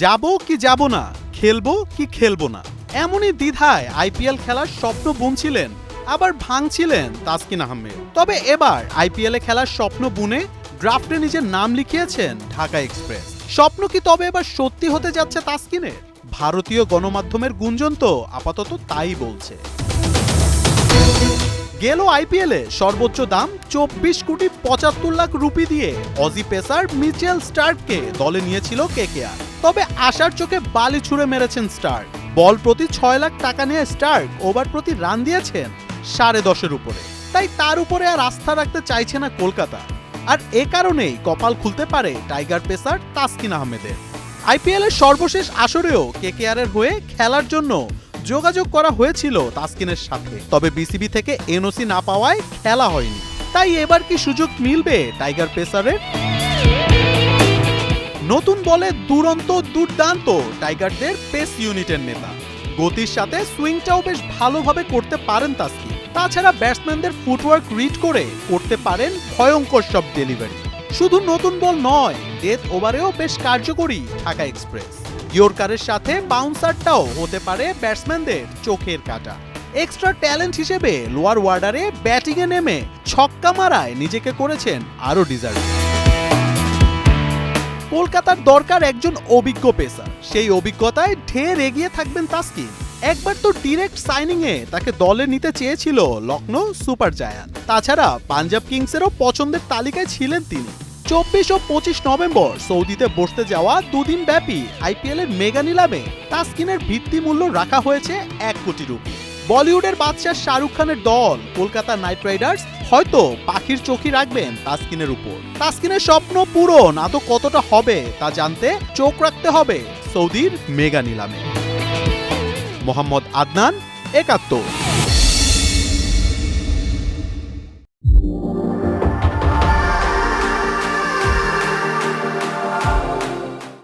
যাবো কি যাব না, খেলবো কি খেলবো না, এমনই দ্বিধায় আইপিএল খেলার স্বপ্ন বুনছিলেন, আবার ভাঙছিলেন তাসকিন আহমেদ। তবে এবার আইপিএলে খেলার স্বপ্ন বুনে ড্রাফটে নিজের নাম লিখিয়েছেন ঢাকা এক্সপ্রেস। স্বপ্ন কি তবে এবার সত্যি হতে যাচ্ছে তাসকিনের? ভারতীয় গণমাধ্যমের গুঞ্জন তো আপাতত তাই বলছে। গেল আইপিএলে সর্বোচ্চ দাম 24,75,00,000 রুপি দিয়ে অজি পেসার মিচেল স্টার্ককে দলে নিয়েছিল কেকেআর। তবে আশার চোখে বালি ছুঁড়ে মেরেছেন স্টার্ক। বল প্রতি 6 লাখ টাকা নিয়ে স্টার্ক ওভার প্রতি রান দিয়েছেন 10.5-এর উপরে। তাই তার উপরে আর আস্থা রাখতে চাইছে না কলকাতা। আর এ কারণেই কপাল খুলতে পারে টাইগার পেসার তাসকিন আহমেদের। আইপিএলের সর্বশেষ আসরেও কেকেআরের হয়ে খেলার জন্য যোগাযোগ করা হয়েছিল তাসকিনের সাথে, তবে বিসিবি থেকে এনওসি না পাওয়ায় খেলা হয়নি। তাই এবার কি সুযোগ মিলবে টাইগার পেসারের? নতুন বলে দুর্দান্ত টাইগারদের পেস ইউনিটের নেতা। গতির সাথে সুইংটাও বেশ ভালোভাবে করতে পারেন তাসকিন। তাছাড়া ব্যাটসম্যানদের ফুটওয়ার্ক রিড করে করতে পারেন ভয়ঙ্কর সব ডেলিভারি। শুধু নতুন বল নয়, ডেথ ওভারেও বেশ কার্যকরী ঢাকা এক্সপ্রেস। ইয়র্কারের সাথে বাউন্সারটাও হতে পারে ব্যাটসম্যানদের চোখের কাঁটা। এক্সট্রা ট্যালেন্ট হিসেবে লোয়ার ওয়ার্ডারে ব্যাটিংয়ে নেমে ছক্কা মারায় নিজেকে করেছেন আরও ডিজার্ভিং। কলকাতার দরকার একজন অভিজ্ঞ পেসার। সেই অভিজ্ঞতায় ঢের এগিয়ে থাকবেন তাসকিন। একবার তো ডিরেক্ট সাইনিংয়ে তাকে দলে নিতে চেয়েছিল লখনৌ সুপার জায়ান্ট। তাছাড়া পাঞ্জাব কিংসেরও পছন্দের তালিকায় ছিলেন তিনি। 24 ও 25 নভেম্বর সৌদিতে বসতে যাওয়া দুদিন ব্যাপী আইপিএলের মেগা নিলামে তাসকিনের ভিত্তি মূল্য রাখা হয়েছে 1 কোটি রুপি। বলিউডের বাদশাহ শাহরুখ খানের দল কলকাতা নাইট রাইডার্স হয়তো পাখির চোখই রাখবেন তাসকিনের উপর। তাসকিনের স্বপ্ন পূরণ আদৌ কতটা হবে তা জানতে চোখ রাখতে হবে সৌদির মেগা নিলামে। মোহাম্মদ আদনান, ৭১।